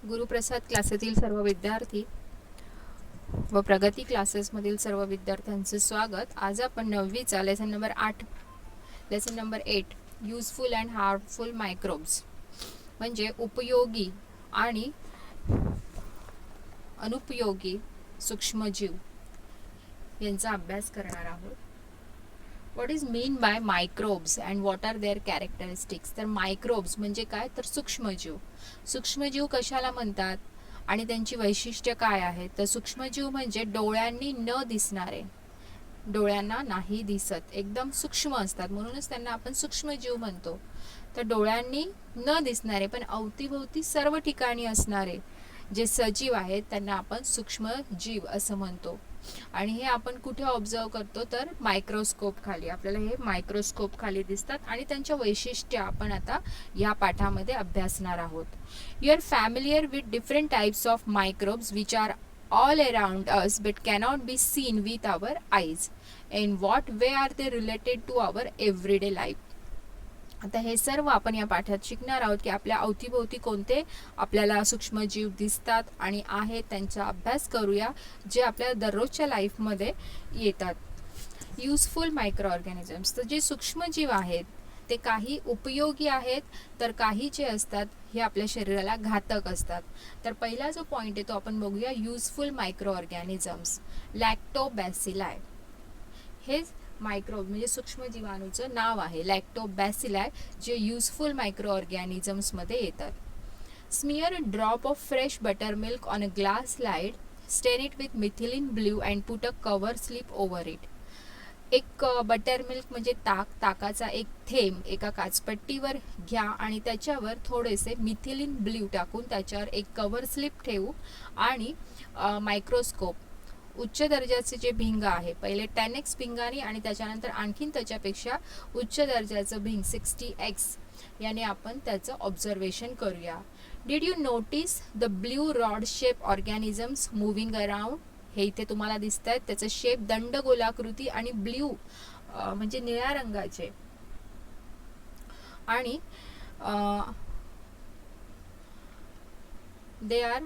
गुरुप्रसाद क्लासेतील सर्व विद्यार्थी व प्रगती क्लासेसमधील सर्व विद्यार्थ्यांचे स्वागत. आज आपण 9वीचा lesson number 8 useful and harmful microbes म्हणजे उपयोगी आणि अनुपयोगी सूक्ष्मजीव यांचा अभ्यास करणार आहोत. What is mean by microbes and what are their characteristics. तर मायक्रोब्स म्हणजे काय, तर सूक्ष्मजीव. सूक्ष्मजीव कशाला म्हणतात आणि त्यांची वैशिष्ट्य काय आहेत. तर सूक्ष्मजीव म्हणजे डोळ्यांनी न दिसणारे, डोळ्यांना नाही दिसत, एकदम सूक्ष्म असतात, म्हणूनच त्यांना आपण सूक्ष्मजीव म्हणतो. तर डोळ्यांनी न दिसणारे पण अवतीभोवती सर्व ठिकाणी असणारे जे सजीव आहेत त्यांना आपण सूक्ष्मजीव असं म्हणतो. आणि हे आपण कुठे ऑब्झर्व करतो, तर मायक्रोस्कोप खाली. आपल्याला हे मायक्रोस्कोप खाली दिसतात आणि त्यांच्या वैशिष्ट्य आपण आता या पाठामध्ये अभ्यासणार आहोत. You are familiar with different types of microbes which are all around us but cannot be seen with our eyes. In what way are they related to our everyday life? आता हे सर्व आपण या पाठात शिकणार आहोत की आपल्या अवतीभोवती कोणते आपल्याला सूक्ष्मजीव दिसतात आणि आहेत त्यांचा अभ्यास करूया, जे आपल्या दररोजच्या लाईफमध्ये येतात. युजफुल मायक्रो ऑर्गॅनिझम्स, तर जे सूक्ष्मजीव आहेत ते काही उपयोगी आहेत, तर काही जे असतात हे आपल्या शरीराला घातक असतात. तर पहिला जो पॉईंट आहे तो आपण बघूया. Useful micro organisms. लॅक्टोबॅसिलाय हे मायक्रोब म्हणजे सूक्ष्मजीवाणूचं नाव आहे. लॅक्टोबॅसिलाय जे युजफुल मायक्रो ऑर्गॅनिझम्समध्ये येतात. Smear a drop of fresh buttermilk on a glass slide, stain it with methylene blue and put a cover slip over it. एक बटर मिल्क म्हणजे ताकाचा एक थेंब एका काचपट्टीवर घ्या आणि त्याच्यावर थोडेसे मिथिलीन ब्ल्यू टाकून त्याच्यावर एक कवर स्लिप ठेवू आणि मायक्रोस्कोप उच्च दर्जाचे जे भिंग आहे, पहिले 10x भिंगाने आणि त्याच्यानंतर आणखीन त्याच्यापेक्षा उच्च दर्जाचं भिंग 60x याने आपण त्याचं ऑब्झर्वेशन करूया. Did you notice the blue rod shape organisms moving around. हे इथे तुम्हाला दिसत आहेत, त्याचं शेप दंडगोलाकृती आणि ब्ल्यू म्हणजे निळ्या रंगाचे. आणि they are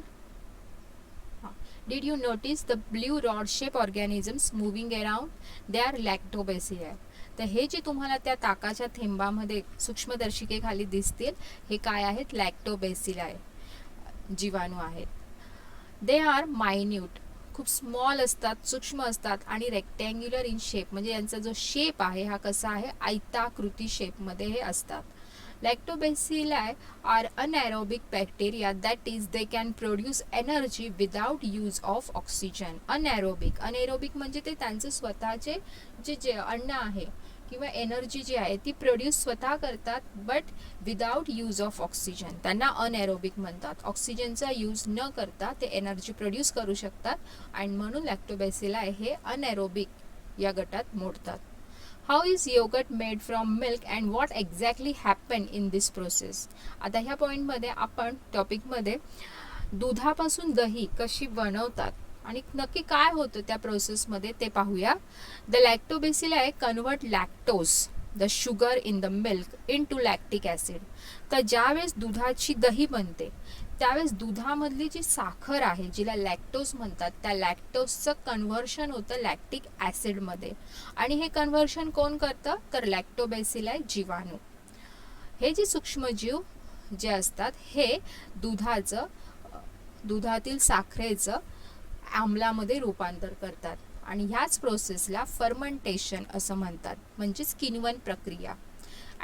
Did you notice the blue rod shape organisms moving around? They are lactobacilli. तर हे जे तुम्हाला त्या ताकाच्या थेंबामध्ये सूक्ष्मदर्शिकेखाली दिसतील हे काय आहेत, लॅक्टोबॅसिलाय जीवाणू आहेत. दे आर मायन्यूट, खूप स्मॉल असतात, सूक्ष्म असतात आणि रेक्टँग्युलर इन शेप म्हणजे यांचा जो शेप आहे हा कसा आहे, आयताकृती शेपमध्ये हे असतात. Lactobacilli are anaerobic bacteria, that is they can produce energy without use of oxygen. anaerobic म्हणजे ते त्यांचे स्वतःचे जे अन्न आहे किंवा एनर्जी जी आहे ती प्रोड्यूस स्वतः करतात, but without use of oxygen. त्यांना अनएरोबिक म्हणतात. ऑक्सिजनचा यूज न करता ते एनर्जी प्रोड्यूस करू शकतात आणि म्हणून लॅक्टोबॅसिलाय हे अनएरोबिक या गटात मोडतात. How is yoghurt made from milk and what exactly happen in this process. आता ह्या पॉईंटमध्ये आपण टॉपिकमध्ये दुधापासून दही कशी बनवतात आणि नक्की काय होतं त्या प्रोसेसमध्ये ते पाहूया. The lactobacilli convert lactose the sugar in the milk into lactic acid. तर ज्यावेळेस दुधाची दही बनते त्यावेळेस दुधामधली जी साखर आहे जिला लॅक्टोज म्हणतात त्या लॅक्टोजचं कन्व्हर्शन होतं लॅक्टिक ॲसिडमध्ये. आणि हे कन्व्हर्शन कोण करतं, तर लॅक्टोबॅसिलाय जीवाणू. हे जे सूक्ष्मजीव जे असतात हे दुधातील साखरेचं आम्लामध्ये रूपांतर करतात आणि ह्याच प्रोसेसला फर्मेंटेशन असं म्हणतात, म्हणजेच किण्वन प्रक्रिया.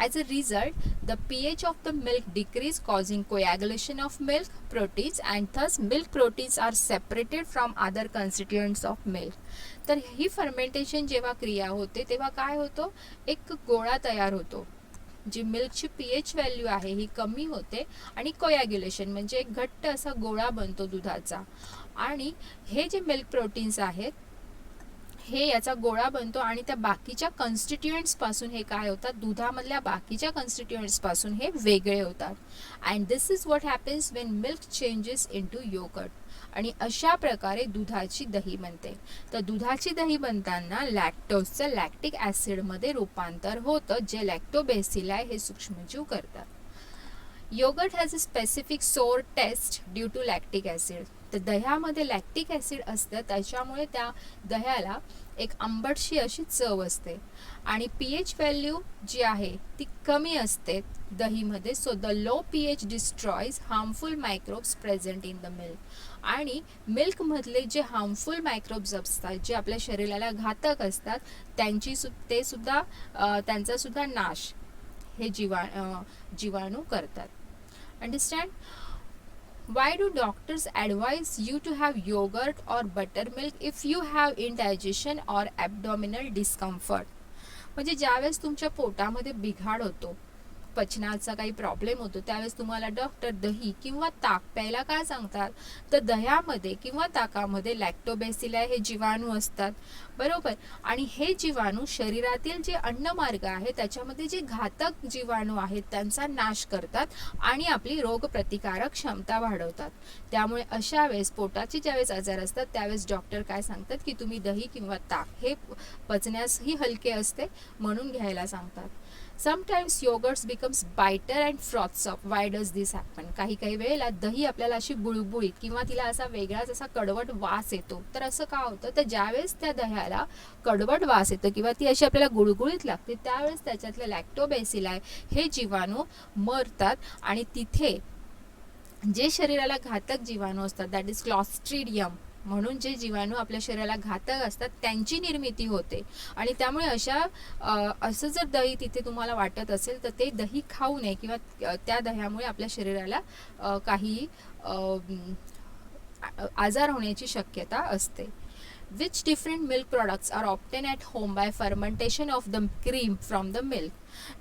As a result, the pH of the milk decrease, causing coagulation of milk proteins, and thus milk proteins are separated from other constituents of milk. तर ही फर्मेंटेशन जेव्हा क्रिया होते तेव्हा काय होतं, एक गोळा तयार होतो. जी मिल्कची pH व्हॅल्यू आहे ही कमी होते आणि कोॲग्युलेशन म्हणजे एक घट्ट असा गोळा बनतो दुधाचा. आणि हे जे मिल्क प्रोटीन्स आहेत हे याचा गोळा बनतो आणि त्या बाकीच्या कन्स्टिट्युएंट्स पासून हे काय होतात, दुधामधल्या बाकीच्या कन्स्टिट्युएंट्स पासून हे वेगळे होतात. And this is what happens when milk changes into yoghurt. आणि अशा प्रकारे दुधाची दही बनते. तर दुधाची दही बनताना लॅक्टोजचं लॅक्टिक ॲसिडमध्ये रूपांतर होतं, जे लॅक्टोबॅसिलाय हे सूक्ष्मजीव करतात. Yoghurt has a specific sour taste due to lactic acid. तर दह्यामध्ये लॅक्टिक ॲसिड असतं, त्याच्यामुळे त्या दह्याला एक आंबटशी अशी चव असते आणि pH व्हॅल्यू जी आहे ती कमी असते दहीमध्ये. So the low pH destroys harmful microbes present in the milk. आणि मिल्कमधले जे हार्मफुल मायक्रोब्स असतात, जे आपल्या शरीराला घातक असतात, त्यांचा सुद्धा नाश हे जीवाणू करतात. Understand? Why do doctors advise you to have yogurt or buttermilk if you have indigestion or abdominal discomfort? म्हणजे ज्यावेळेस तुमच्या पोटामध्ये बिघाड होतो, पचनाचा काही प्रॉब्लेम होतो, त्यावेळेस तुम्हाला डॉक्टर दही किंवा ताक प्यायला काय सांगतात? तर दह्यामध्ये किंवा ताकामध्ये लॅक्टोबॅसिलाई हे जीवाणू असतात, बरोबर. आणि हे जीवाणू शरीरातील जे अन्नमार्ग आहे त्याच्यामध्ये जे घातक जीवाणू आहेत त्यांचा नाश करतात आणि आपली रोगप्रतिकारक क्षमता वाढवतात. त्यामुळे अशा वेळेस पोटाचे ज्यावेळेस आजार असतात त्यावेळेस डॉक्टर काय सांगतात की तुम्ही दही किंवा ताक हे पचण्यासही हलके असते म्हणून घ्यायला सांगतात. Sometimes yogurts becomes bitter and froths up. Why does this happen? काही वेळेला दही आपल्याला अशी बुळबुळीत किंवा तिला असा वेगळाच असा कडवट वास येतो. तर असं का होतं? तर ज्यावेळेस त्या दह्याला कडवट वास येतो किंवा ती अशी आपल्याला गुळगुळीत लागते त्यावेळेस त्याच्यातले लॅक्टोबॅसिलाई हे जीवाणू मरतात आणि तिथे जे शरीराला घातक जीवाणू असतात, दॅट इज क्लॉस्ट्रिडियम म्हणून जे जीवाणू आपल्या शरीराला घातक असतात त्यांची निर्मिती होते. आणि त्यामुळे असं जर दही तिथे तुम्हाला वाटत असेल तर ते दही खाऊ नये किंवा त्या दह्यामुळे आपल्या शरीराला काही आजार होण्याची शक्यता असते. Which different milk products are obtained at home by fermentation of the cream from the milk?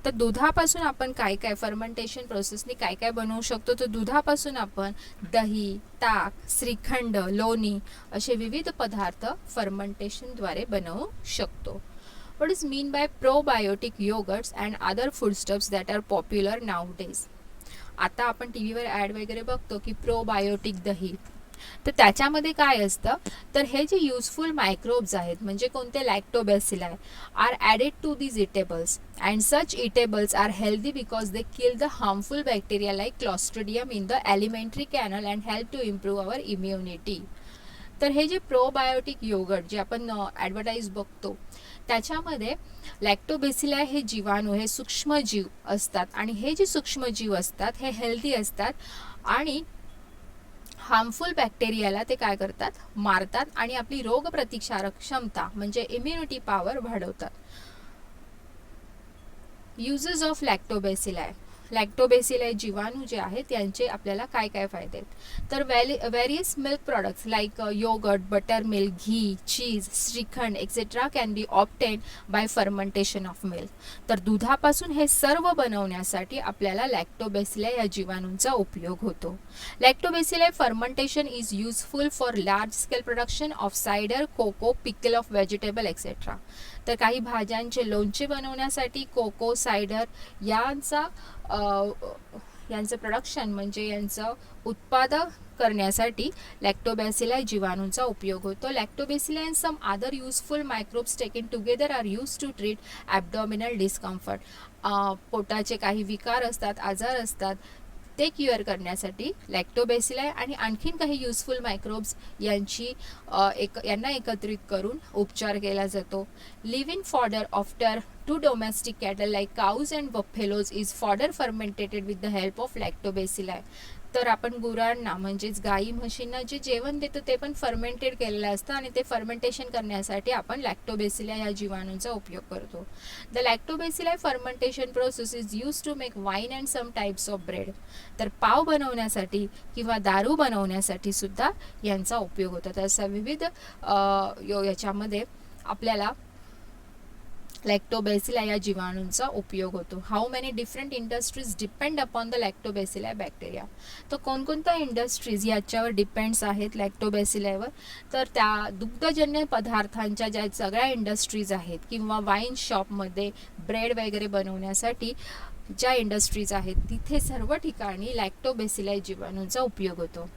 तर दुधापासून आपण काय फर्मेंटेशन प्रोसेसने काय बनवू शकतो? तर दुधापासून आपण दही, ताक, श्रीखंड, लोणी असे विविध पदार्थ फर्मेंटेशनद्वारे बनवू शकतो. What is mean by probiotic yogurts and other foodstuffs that are popular nowadays? आता आपण टीव्हीवर ॲड वगैरे बघतो की प्रोबायोटिक दही. तर त्याच्यामध्ये काय असतं? तर हे जे युजफुल मायक्रोब्स आहेत म्हणजे कोणते lactobacilli are added to these eatables and such eatables are healthy because they kill the harmful bacteria like clostridium in the alimentary canal and help to improve our immunity. तर हे जे probiotic yogurt जे आपण advertise बघतो त्याच्यामध्ये लॅक्टोबॅसिलाई हे जीवाणू हे सूक्ष्मजीव असतात आणि हे जे सूक्ष्मजीव असतात हे हेल्दी असतात आणि हार्मफुल बॅक्टेरियाला ते काय करतात? मारतात आणि आपली रोगप्रतिकारक क्षमता म्हणजे इम्युनिटी पॉवर वाढवतात. युजेस ऑफ लॅक्टोबॅसिलाई जीवाणू जे आहेत त्यांचे आपल्याला काय फायदे आहेत? तर various milk products like yoghurt, butter milk, ghee, cheese, shrikhand etcetera can be obtain by fermentation of milk. तर दुधापासून हे सर्व बनवण्यासाठी आपल्याला लॅक्टोबॅसिलाई या जीवाणूंचा उपयोग होतो. Lactobacilli fermentation is useful for large scale production of cider, cocoa, pickle of vegetable etcetera. तर काही भाज्यांचे लोणचे बनवण्यासाठी कोको, सायडर यांचं प्रोडक्शन म्हणजे यांचं उत्पादन करण्यासाठी लॅक्टोबॅसिलाई जीवाणूंचा उपयोग होतो. Lactobacilli and some other useful microbes taken together are use to treat abdominal discomfort. पोटाचे काही विकार असतात, आजार असतात ते क्युअर करण्यासाठी लॅक्टोबॅसिलाई आणि आणखीन काही युजफुल मायक्रोब्स यांना एकत्रित करून उपचार केला जातो. Living fodder after to domestic cattle like cows and buffaloes is fodder fermentated with the help of lactobacilli. तर आपण गुरांना म्हणजेच गाई म्हशींना जे जेवण देतो ते पण फर्मेंटेड केलेलं असतं आणि ते फर्मेंटेशन करण्यासाठी आपण लॅक्टोबॅसिलाई या जीवाणूंचा उपयोग करतो. The lactobacilli fermentation process is use to make wine and some types of bread. तर पाव बनवण्यासाठी किंवा दारू बनवण्यासाठी सुद्धा यांचा उपयोग होतो. तर असा विविध याच्यामध्ये आपल्याला लॅक्टोबॅसिलाई या जीवाणूंचा उपयोग होतो. How many different industries depend upon the lactobacilli bacteria. तर कोणकोणत्या इंडस्ट्रीज याच्यावर डिपेंड्स आहेत लॅक्टोबॅसिलायवर? तर त्या दुग्धजन्य पदार्थांच्या ज्या सगळ्या इंडस्ट्रीज आहेत किंवा वाईन शॉपमध्ये ब्रेड वगैरे बनवण्यासाठी ज्या इंडस्ट्रीज आहेत तिथे सर्व ठिकाणी लॅक्टोबेसिलाई जीवाणूंचा उपयोग होतो.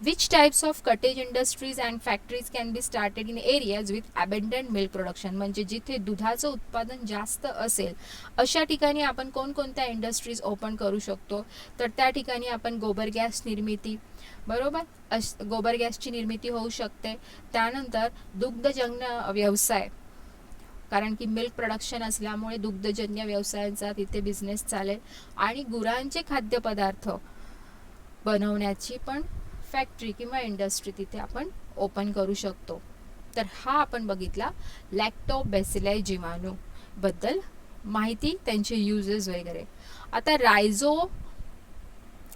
Which types of cottage industries and factories can be started in areas with abundant milk production, म्हणजे जिथे दुधाचं उत्पादन जास्त असेल अशा ठिकाणी आपण कोणकोणत्या इंडस्ट्रीज ओपन करू शकतो, तर त्या ठिकाणी आपण गोबर गॅस निर्मिती, बरोबर, गोबर गॅसची निर्मिती होऊ शकते. त्यानंतर दुग्धजन्य व्यवसाय, कारण की मिल्क प्रोडक्शन असल्यामुळे दुग्धजन्य व्यवसायांचा तिथे बिझनेस चालेल. आणि गुरांचे खाद्यपदार्थ बनवण्याची पण फॅक्टरी किंवा इंडस्ट्री तिथे आपण ओपन करू शकतो. तर हा आपण बघितला लॅक्टोबेसिलाई जीवाणू बद्दल माहिती, त्यांचे युजेस वगैरे. आता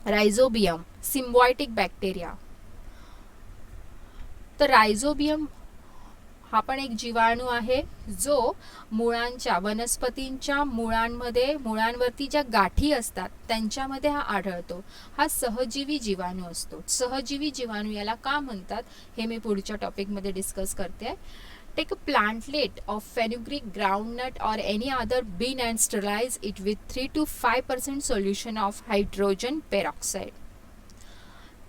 रायझोबियम सिम्बायोटिक बॅक्टेरिया. तर रायझोबियम हा पण एक जीवाणू आहे जो मुळांच्या, वनस्पतींच्या मुळांवरती ज्या गाठी असतात त्यांच्यामध्ये हा आढळतो. हा सहजीवी जीवाणू असतो. सहजीवी जीवाणू याला का म्हणतात हे मी पुढच्या टॉपिकमध्ये डिस्कस करते. Take a plantlet of fenugreek, groundnut or any other bean and sterilize it with 3 to 5% solution of hydrogen peroxide.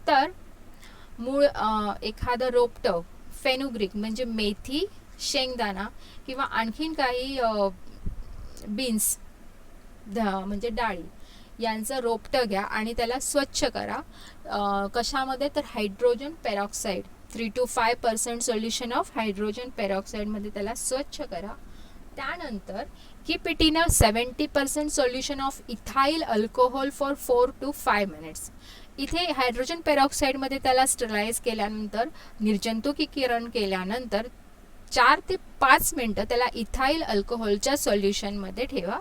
तर मूळ एखादं रोपटं फेनुग्रीक म्हणजे मेथी, शेंगदाणा किंवा आणखीन काही बीन्स म्हणजे डाळी यांचं रोपटं घ्या आणि त्याला स्वच्छ करा. कशामध्ये, तर hydrogen peroxide 3 to 5% solution of hydrogen पेरॉक्साईडमध्ये त्याला स्वच्छ करा. त्यानंतर keep it in a 70% solution of ethyl alcohol for 4 to 5 minutes. इथे हायड्रोजन पेरॉक्साईडमध्ये त्याला स्टरलाइज केल्यानंतर, निर्जंतुकीकरण केल्यानंतर 4 ते 5 मिनटं त्याला इथाइल अल्कोहोलच्या सोल्युशनमध्ये ठेवा.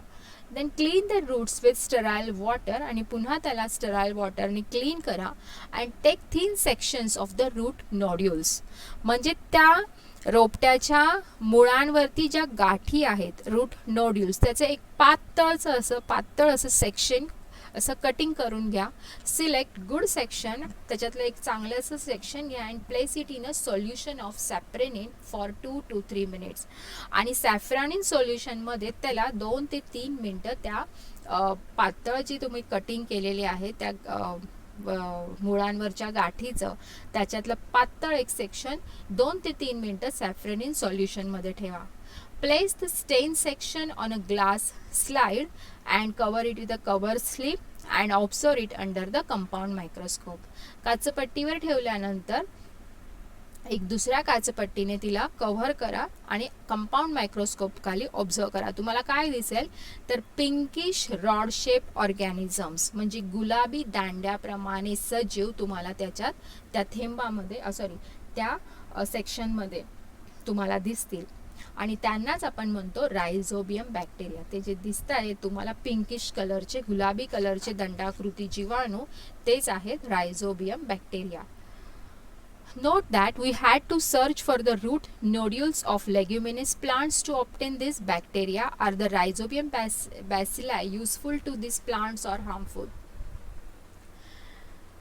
Then clean the roots with sterile water, आणि पुन्हा त्याला स्टराईल वॉटरने क्लीन करा. And take thin sections of the root nodules, म्हणजे त्या रोपट्याच्या मुळांवरती ज्या गाठी आहेत रूट नोड्युल्स, त्याचं एक पातळ असं सेक्शन असं कटिंग करून घ्या. सिलेक्ट गुड सेक्शन, त्याच्यातलं एक चांगलं असं सेक्शन घ्या. And place it in a solution of safranin for 2 to 3 minutes. आणि सॅफ्रॅनिन सोल्युशनमध्ये त्याला 2 ते 3 मिनटं त्या पातळ जी तुम्ही कटिंग केलेली आहे त्या मुळांवरच्या गाठीचं त्याच्यातलं पातळ एक सेक्शन 2 ते 3 मिनटं सॅफ्रॅनिन सोल्युशनमध्ये ठेवा. Place the stain section on a glass slide and cover it with a cover slip and observe it under the compound microscope. काचपट्टीवर ठेवल्यानंतर एक दुसऱ्या काचपट्टीने तिला कव्हर करा आणि कंपाऊंड मायक्रोस्कोप खाली ऑब्झर्व करा. तुम्हाला काय दिसेल, तर पिंकिश रॉड शेप ऑर्गॅनिझम्स म्हणजे गुलाबी दांड्याप्रमाणे सजीव तुम्हाला त्या थेंबामध्ये त्या सेक्शनमध्ये तुम्हाला दिसतील. आणि त्यांनाच आपण म्हणतो रायझोबियम बॅक्टेरिया. ते जे दिसत आहे तुम्हाला पिंकिश कलरचे, गुलाबी कलरचे दंडाकृती जीवाणू, तेच आहेत rhizobium bacteria. Note that we had to search for the root nodules of leguminous plants to obtain this bacteria. Are the rhizobium bacilli useful to these plants or harmful?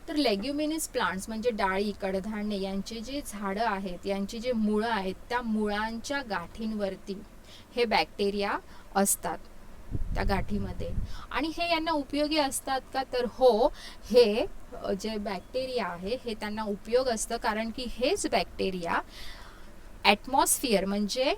तर लेग्युमिनस प्लांट्स म्हणजे डाळी, कडधान्य यांचे जे झाडं आहेत, यांची जे मुळं आहेत, त्या मुळांच्या गाठींवरती हे बॅक्टेरिया असतात त्या गाठीमध्ये. आणि हे यांना उपयोगी असतात का, तर हो, हे जे बॅक्टेरिया आहे हे त्यांना उपयोग असतं. कारण की हेच बॅक्टेरिया ॲटमॉस्फिअर म्हणजे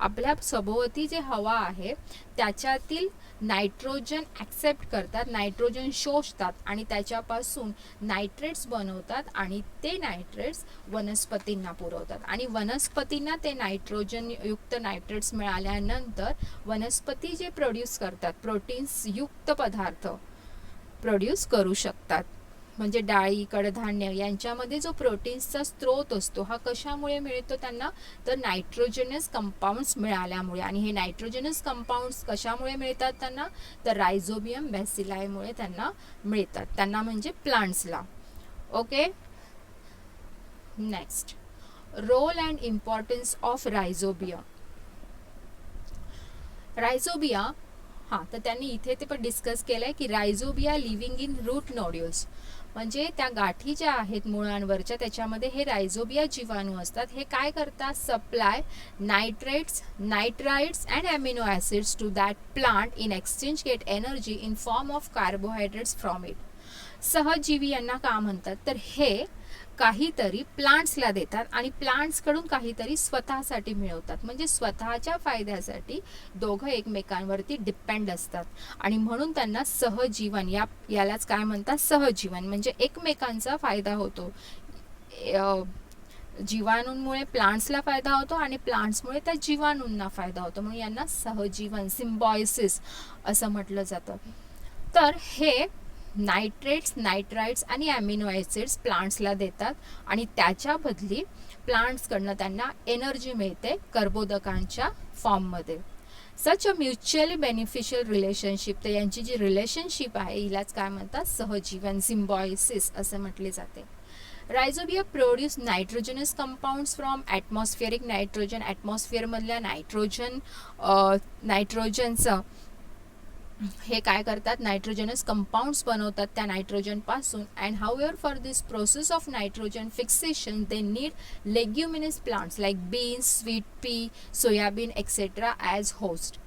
आपल्या सभोवती जे हवा आहे त्याच्यातील नायट्रोजन ॲक्सेप्ट करतात, नायट्रोजन शोषतात आणि त्याच्यापासून नायट्रेट्स बनवतात. आणि ते नायट्रेट्स वनस्पतींना पुरवतात. आणि वनस्पतींना ते नायट्रोजन युक्त नायट्रेट्स मिळाल्यानंतर वनस्पती जे प्रोड्यूस करतात, प्रोटीन्स युक्त पदार्थ प्रोड्यूस करू शकतात. म्हणजे डाळी, कडधान्य यांच्यामध्ये जो प्रोटीन्सचा स्रोत असतो हा कशामुळे मिळतो त्यांना, तर नायट्रोजनस कंपाऊंड्स मिळाल्यामुळे. आणि हे नायट्रोजनस कंपाऊंड्स कशामुळे मिळतात त्यांना, तर रायझोबियम बॅसिलायमुळे त्यांना मिळतात, त्यांना म्हणजे प्लांट्सला. Okay, next, role and importance of rhizobium. Rhizobia हां, तर त्यांनी इथे ते पण डिस्कस केलंय की rhizobia living in root nodules, म्हणजे त्या गाठी ज्या आहेत मुळांवरच्या त्याच्यामध्ये हे रायझोबिया जीवाणू असतात. हे काय करतात, supply nitrites and amino acids to that plant in exchange get energy in form of carbohydrates from it. सहजीवी यांना का म्हणतात, तर हे काहीतरी प्लांट्सला देतात आणि प्लांट्सकडून काहीतरी स्वतःसाठी मिळवतात, म्हणजे स्वतःच्या फायद्यासाठी दोघं एकमेकांवरती डिपेंड असतात आणि म्हणून त्यांना सहजीवन यालाच काय म्हणतात, सहजीवन, म्हणजे एकमेकांचा फायदा होतो. जीवाणूंमुळे प्लांट्सला फायदा होतो आणि प्लांट्समुळे त्या जीवाणूंना फायदा होतो, म्हणून यांना सहजीवन, सिम्बायोसिस असं म्हटलं जातं. तर हे नायट्राइट्स आणि अमिनो ॲसिड्स प्लांट्सला देतात आणि त्याच्या बदली प्लांट्सकडनं त्यांना एनर्जी मिळते कर्बोदकांच्या फॉर्ममध्ये. सच अ म्युच्युअली बेनिफिशियल रिलेशनशिप, तर यांची जी रिलेशनशिप आहे हिलाच काय म्हणतात, सहजीवन, सिम्बायोसिस असं म्हटले जाते. Rhizobia produce nitrogenous compounds from atmospheric nitrogen, ॲटमॉस्फिअरमधल्या नायट्रोजनचं हे काय करतात, नायट्रोजनस कंपाऊंड्स बनवतात त्या नायट्रोजनपासून. And however for this process of nitrogen fixation they need leguminous plants like beans, sweet pea, soybean etcetera as host.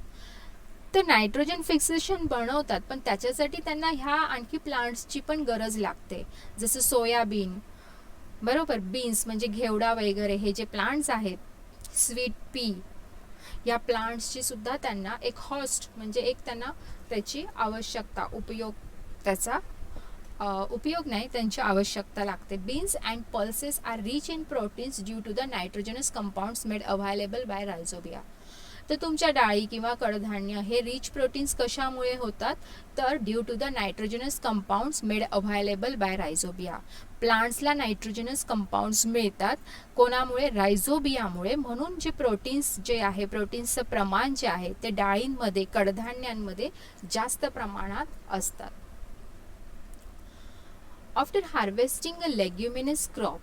तर नायट्रोजन फिक्सेशन बनवतात, पण त्याच्यासाठी त्यांना ह्या आणखी प्लांट्सची पण गरज लागते, जसं सोयाबीन, बरोबर, बीन्स म्हणजे घेवडा वगैरे हे जे प्लांट्स आहेत, स्वीट पी, या प्लांट्सची सुद्धा त्यांना एक होस्ट म्हणजे एक त्यांना त्याची आवश्यकता, उपयोग नाही, त्यांची आवश्यकता लागते. Beans and pulses are rich in proteins due to the nitrogenous compounds made available by rhizobia. तर तुमच्या डाळी किंवा कडधान्य हे रिच प्रोटीन्स कशामुळे होतात, तर due to the nitrogenous compounds made available by rhizobia. प्लांट्सला नायट्रोजनस कंपाऊंड्स मिळतात कोणामुळे, रायझोबियामुळे. म्हणून जे प्रोटीन्स जे आहे, प्रोटीन्सचं प्रमाण जे आहे ते डाळींमध्ये, कडधान्यांमध्ये जास्त प्रमाणात असतात. After harvesting a leguminous crop,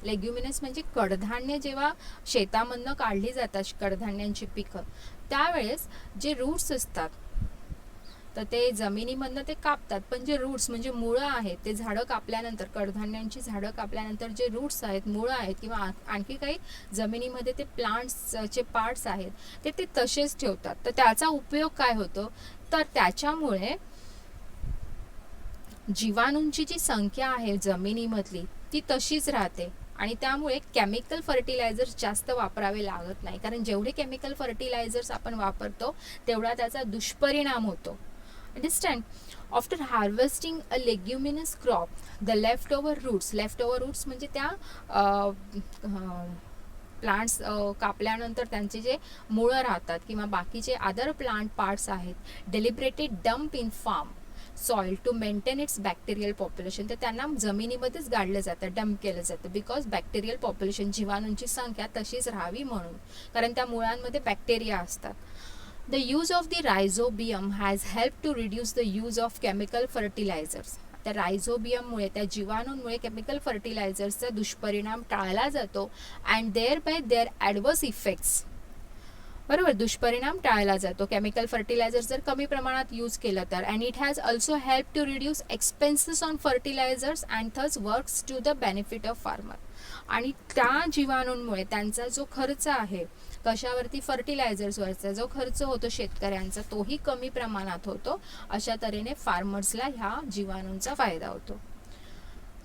leguminous म्हणजे कडधान्य जेव्हा शेतामधनं काढली जातात कडधान्यांची पिकं, त्यावेळेस जे रूट्स असतात तर ते जमिनीमधनं ते कापतात, पण जे रूट्स म्हणजे मुळं आहेत ते झाडं कापल्यानंतर, कडधान्यांची झाडं कापल्यानंतर जे रूट्स आहेत, मुळं आहेत किंवा आणखी काही जमिनीमध्ये ते प्लांट्सचे पार्ट्स आहेत ते तसेच ठेवतात. तर त्याचा उपयोग काय होतो, तर त्याच्यामुळे जीवाणूंची जी संख्या आहे जमिनीमधली ती तशीच राहते आणि त्यामुळे केमिकल फर्टिलायझर्स जास्त वापरावे लागत नाही, कारण जेवढे केमिकल फर्टिलायझर्स आपण वापरतो तेवढा त्याचा दुष्परिणाम होतो. Understand. After harvesting a leguminous crop the left over roots म्हणजे त्या प्लांट्स कापल्यानंतर त्यांचे जे मुळं राहतात किंवा बाकीचे अदर प्लांट पार्ट्स आहेत, deliberated dump in farm soil to maintain its bacterial population, तर त्यांना जमिनीमध्येच गाडलं जातं, डंप केलं जातं, बिकॉज बॅक्टेरियल पॉप्युलेशन, जीवाणूंची संख्या तशीच राहावी म्हणून, कारण त्या मुळांमध्ये बॅक्टेरिया असतात. The use of the rhizobium has help to reduce the use of chemical fertilizers. त्या रायझोबियममुळे, त्या जीवाणूंमुळे केमिकल फर्टिलायझर्सचा दुष्परिणाम टाळला जातो and thereby their adverse effects, बरोबर, दुष्परिणाम टाळला जातो केमिकल फर्टिलायझर जर कमी प्रमाणात यूज केलं तर. And it has also help to reduce expenses on fertilizers and thus works to the benefit of farmer. आणि त्या जीवाणूंमुळे त्यांचा जो खर्च आहे कशावरती, फर्टिलायझर्सवरचा जो खर्च होतो शेतकऱ्यांचा तोही कमी प्रमाणात होतो. अशा तऱ्हेने फार्मर्सला ह्या जीवाणूंचा फायदा होतो.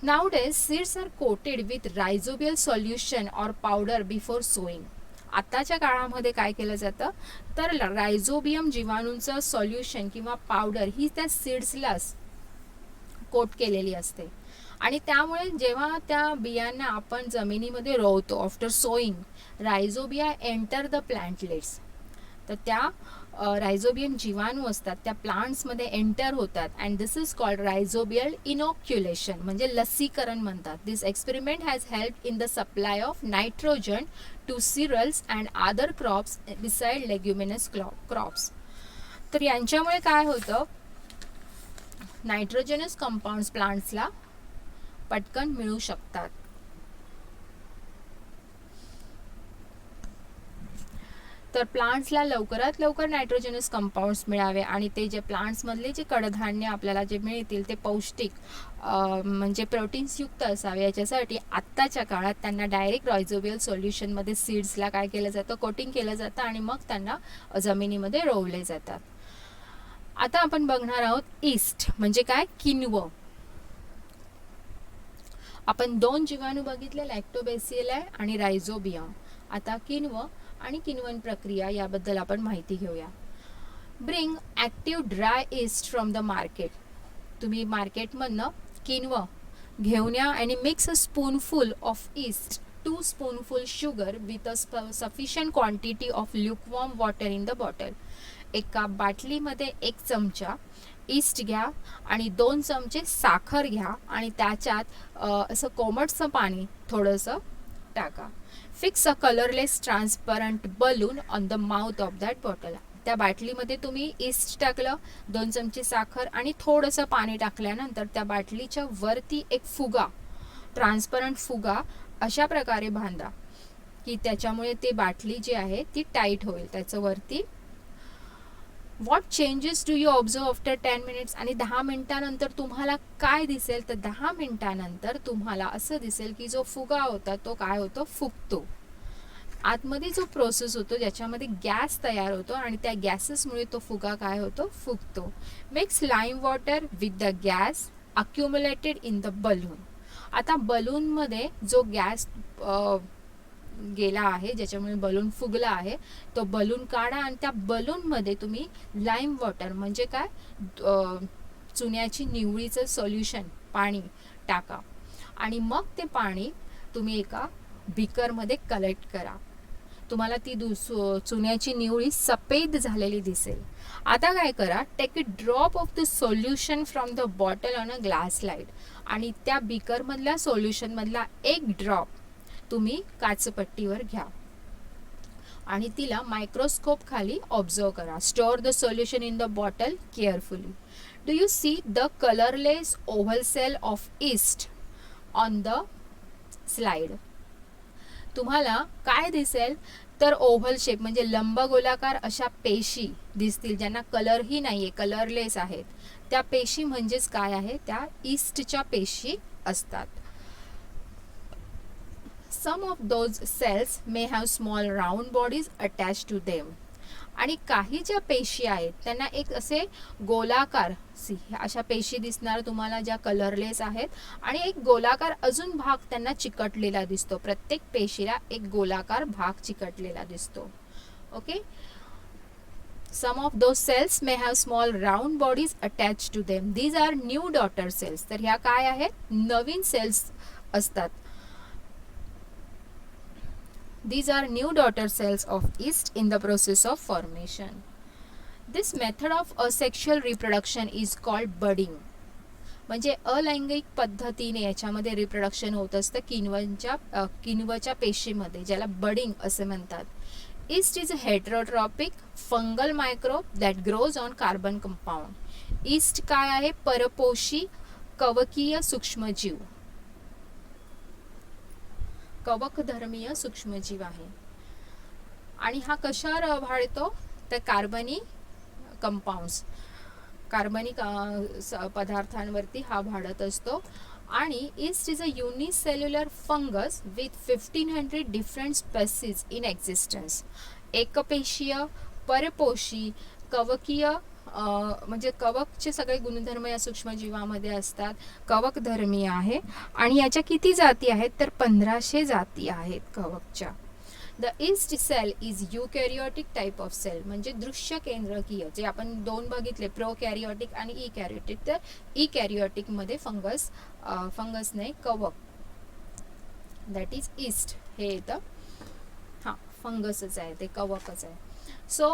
Nowadays seeds are coated with rhizobial solution और पावडर बिफोर सोईंग. आताच्या काळामध्ये काय केलं जातं, तर रायझोबियम जीवाणूंचं सोल्युशन किंवा पावडर ही त्या सीड्सलाच कोट केलेली असते आणि त्यामुळे जेव्हा त्या बियांना आपण जमिनीमध्ये रोवतो, after sowing rhizobia enter the plantlets, तर त्या रायझोबियम जीवाणू असतात त्या प्लांट्समध्ये एंटर होतात and this is called rhizobial inoculation, म्हणजे लसीकरण म्हणतात. This experiment has help in the supply of nitrogen to cereals and other crops beside leguminous crops. तर यांच्यामुळे काय होतं, नायट्रोजनस कंपाऊंड्स प्लांट्सला पटकन मिळू शकतात. तर प्लांट्सला लवकरात लवकर नायट्रोजनस कंपाऊंड्स मिळावे आणि ते जे प्लांट्समधले जे कडधान्य आपल्याला जे मिळतील ते पौष्टिक म्हणजे प्रोटीन्सयुक्त असावे, याच्यासाठी आत्ताच्या काळात त्यांना डायरेक्ट रायझोबियल सोल्युशनमध्ये सीड्सला काय केलं जातं, कोटिंग केलं जातं आणि मग त्यांना जमिनीमध्ये रोवले जातात. आता आपण बघणार आहोत ईस्ट म्हणजे काय, किण्व. आपण दोन जीवाणू बघितले, लॅक्टोबॅसिली आणि रायझोबियम. आता किण्व आणि किण्वन प्रक्रिया याबद्दल आपण माहिती घेऊया. Bring active dry yeast from the market. तुम्ही मार्केटमधनं किण्व घेऊन या आणि mix a spoonful of yeast 2 spoonful sugar with a sufficient quantity of lukewarm water in the bottle. एका बाटलीमध्ये 1 चमचा ईस्ट घ्या आणि 2 चमचे साखर घ्या आणि त्याच्यात असं कोमटसं पाणी थोडंसं टाका. Fix a colourless transparent balloon on the mouth of that bottle. त्या बाटलीमध्ये तुम्ही ईस्ट टाकलं, 2 चमचे साखर आणि थोडंसं पाणी टाकल्यानंतर त्या बाटलीच्या वरती एक फुगा, ट्रान्सपरंट फुगा अशा प्रकारे बांधा की त्याच्यामुळे ती बाटली जी आहे ती टाईट होईल. त्याचं वरती what changes do you observe after 10 minutes. आणि 10 मिनिटानंतर तुम्हाला काय दिसेल, तर 10 मिनिटानंतर तुम्हाला असं दिसेल की जो फुगा होता तो काय होतो, फुगतो. आतमध्ये जो प्रोसेस होतो ज्याच्यामध्ये गॅस तयार होतो आणि त्या गॅसेसमुळे तो फुगा काय होतो, फुगतो. Mix lime water with the gas accumulated in the balloon. आता बलूनमध्ये जो गॅस गेला आहे, ज्याच्यामुळे बलून फुगला आहे, तो बलून काढा आणि त्या बलूनमध्ये तुम्ही लाईम वॉटर म्हणजे काय, चुन्याची निवळीचं सोल्युशन पाणी टाका आणि मग ते पाणी तुम्ही एका बीकरमध्ये कलेक्ट करा. तुम्हाला ती चुन्याची निवळी सफेद झालेली दिसेल. आता काय करा, take a drop of the solution from the bottle on a glass slide. आणि त्या बीकरमधल्या सोल्युशनमधला 1 ड्रॉप तुम्ही काचपट्टीवर घ्या आणि तिला मायक्रोस्कोप खाली ऑब्झर्व करा. Store the solution in the bottle carefully. Do you see the colourless oval cell of yeast on the slide. तुम्हाला काय दिसेल, तर ओव्हल शेप म्हणजे लंबगोलाकार अशा पेशी दिसतील ज्यांना कलरही नाहीये, कलरलेस आहेत. त्या पेशी म्हणजेच काय आहे, त्या ईस्टच्या पेशी असतात. Some of those cells may have small round bodies attached to them. आणि काही ज्या पेशी आहेत त्यांना एक असे गोलाकार, अशा पेशी दिसणार तुम्हाला ज्या कलरलेस आहेत आणि एक गोलाकार अजून भाग त्यांना चिकटलेला दिसतो. प्रत्येक पेशीला एक गोलाकार भाग चिकटलेला दिसतो. Okay. Some of those cells may have small round bodies attached to them. These are new daughter cells. तर ह्या काय आहेत, नवीन सेल्स असतात. These are new daughter cells of yeast in the process of formation. This method of asexual reproduction is called budding. म्हणजे अलैंगिक पद्धतीने याच्यामध्ये reproduction होत असतं किण्वच्या पेशीमध्ये, ज्याला बडिंग असे म्हणतात. Yeast is a heterotrophic fungal microbe that grows on carbon compound. Yeast काय आहे, परपोषी कवकीय सूक्ष्मजीव, कवकधर्मीय सूक्ष्मजीव आहे. आणि हा कशावर वाढतो, तर कार्बनी कंपाऊंड्स, कार्बनिक पदार्थांवरती हा वाढत असतो. आणि east is a unicellular fungus with 1500 different species in existence. एकपेशीय, परपोषी, कवकीय म्हणजे कवकचे सगळे गुणधर्म या सूक्ष्मजीवामध्ये असतात. कवकधर्मी आहे आणि याच्या किती जाती आहेत, तर 1500 जाती आहेत कवकच्या. The yeast cell is eukaryotic type of cell. म्हणजे दृश्य केंद्रकीय, जे आपण 2 बघितले, प्रोकॅरियोटिक आणि इकॅरियोटिक. तर इकॅरियोटिक मध्ये फंगस नाही, कवक, दॅट इज ईस्ट हे येतं. हां, फंगसच आहे, ते कवकच आहे. सो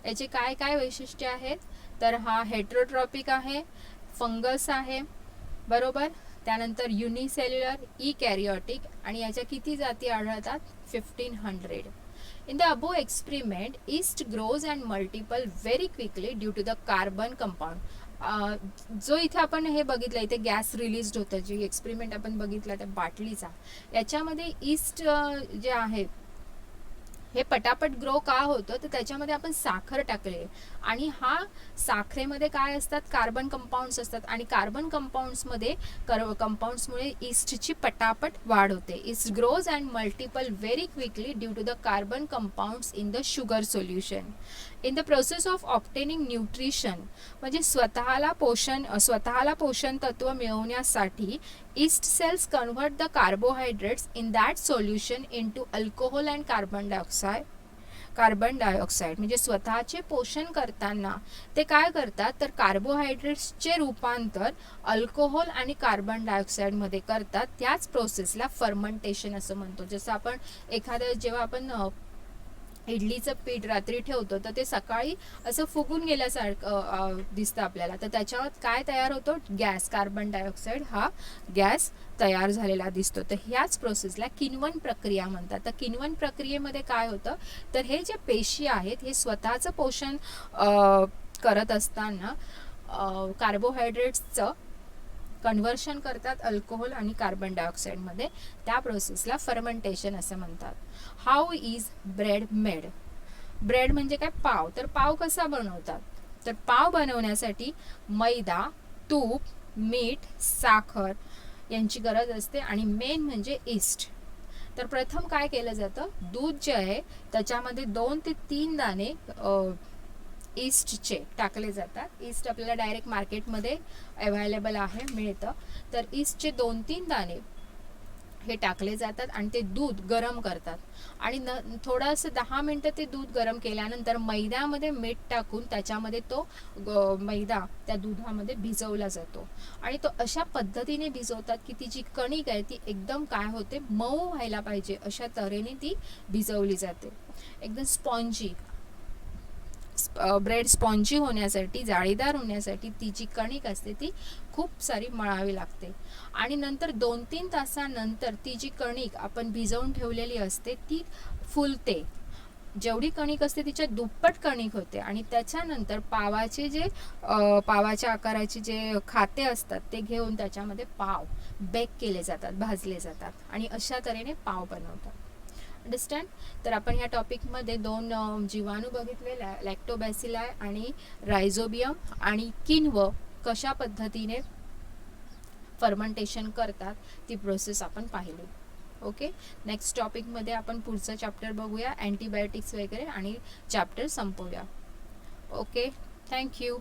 याचे काय काय वैशिष्ट्य आहेत, तर हा हेट्रोट्रॉपिक आहे, फंगस आहे, बरोबर. त्यानंतर युनिसेल्युलर, इकॅरियोटिक आणि याच्या किती जाती आढळतात, 1500. In the above experiment yeast grows and multiple very quickly due to the carbon compound. जो इथे आपण हे बघितलं, इथे गॅस रिलीज होतं, जे एक्सपेरिमेंट आपण बघितला त्या बाटलीचा, याच्यामध्ये ईस्ट जे आहे हे पटापट ग्रो का होतं तर त्याच्यामध्ये आपण साखर टाकले आणि हा साखरेमध्ये काय असतात, कार्बन कंपाऊंड्स असतात आणि कार्बन कंपाऊंड्समध्ये कंपाऊंड्समुळे ईस्टची पटापट वाढ होते. Yeast grows and multiple very quickly due to the carbon compounds in the sugar solution. In the process of obtaining nutrition म्हणजे स्वतःला पोषण तत्व मिळवण्यासाठी yeast cells convert the carbohydrates in that solution into alcohol and carbon dioxide म्हणजे स्वतःचे पोषण करताना ते काय करतात तर कार्बोहायड्रेट्सचे रूपांतर अल्कोहोल आणि कार्बन डायऑक्साईडमध्ये करतात. त्याच प्रोसेसला फर्मेंटेशन असं म्हणतो. जसं आपण जेव्हा आपण इडलीचं पीठ रात्री ठेवतो तर ते सकाळी असं फुगून गेल्यासारखं दिसतं आपल्याला, तर त्याच्यावर काय तयार होतो, गॅस, कार्बन डायऑक्साईड हा गॅस तयार झालेला दिसतो. तर ह्याच प्रोसेसला किण्वन प्रक्रिया म्हणतात. तर किण्वन प्रक्रियेमध्ये काय होतं तर हे जे पेशी आहेत हे स्वतःचं पोषण करत असताना कार्बोहायड्रेट्सचं कन्व्हर्शन करतात अल्कोहोल आणि कार्बन डायऑक्साईडमध्ये. त्या प्रोसेसला फर्मेंटेशन असं म्हणतात. How is bread made? Bread म्हणजे काय, पाव. तर पाव कसा बनवतात तर पाव बनवण्यासाठी मैदा, तूप, मीठ, साखर यांची गरज असते आणि मेन म्हणजे ईस्ट. तर प्रथम काय केलं जातं, दूध जे आहे त्याच्यामध्ये 2 ते 3 दाणे ईस्टचे टाकले जातात. ईस्ट आपल्याला डायरेक्ट मार्केटमध्ये अवेलेबल आहे, मिळतं. तर ईस्टचे 2-3 दाणे हे टाकले जातात आणि ते दूध गरम करतात आणि थोडंसं 10 मिनटं ते दूध गरम केल्यानंतर मैद्यामध्ये मीठ टाकून त्याच्यामध्ये तो मैदा त्या दुधामध्ये भिजवला जातो आणि तो अशा पद्धतीने भिजवतात की ती जी कणिक आहे ती एकदम काय होते, मऊ व्हायला पाहिजे अशा तऱ्हेने ती भिजवली जाते. एकदम स्पॉन्जी ब्रेड स्पॉन्जी होण्यासाठी, जाळीदार होण्यासाठी ती जी कणिक असते ती खूप सारी मळावी लागते आणि नंतर 2-3 तासानंतर ती जी कणिक आपण भिजवून ठेवलेली असते ती फुलते. जेवढी कणिक असते तिच्या दुप्पट कणिक होते आणि त्याच्यानंतर पावाच्या आकाराचे जे खाते असतात ते घेऊन त्याच्यामध्ये पाव बेक केले जातात, भाजले जातात आणि अशा तऱ्हेने पाव बनवतात. अंडरस्टँड? तर आपण ह्या टॉपिकमध्ये 2 जीवाणू बघितले, लॅक्टोबॅसिलाई आणि रायझोबियम आणि किण्व कशा पद्धतीने फर्मेंटेशन करतात ती प्रोसेस आपण पाहिली. ओके, नेक्स्ट टॉपिकमध्ये आपण पुढचं चॅप्टर बघूया, अँटीबायोटिक्स वगैरे, आणि चॅप्टर संपवूया. Okay, thank you.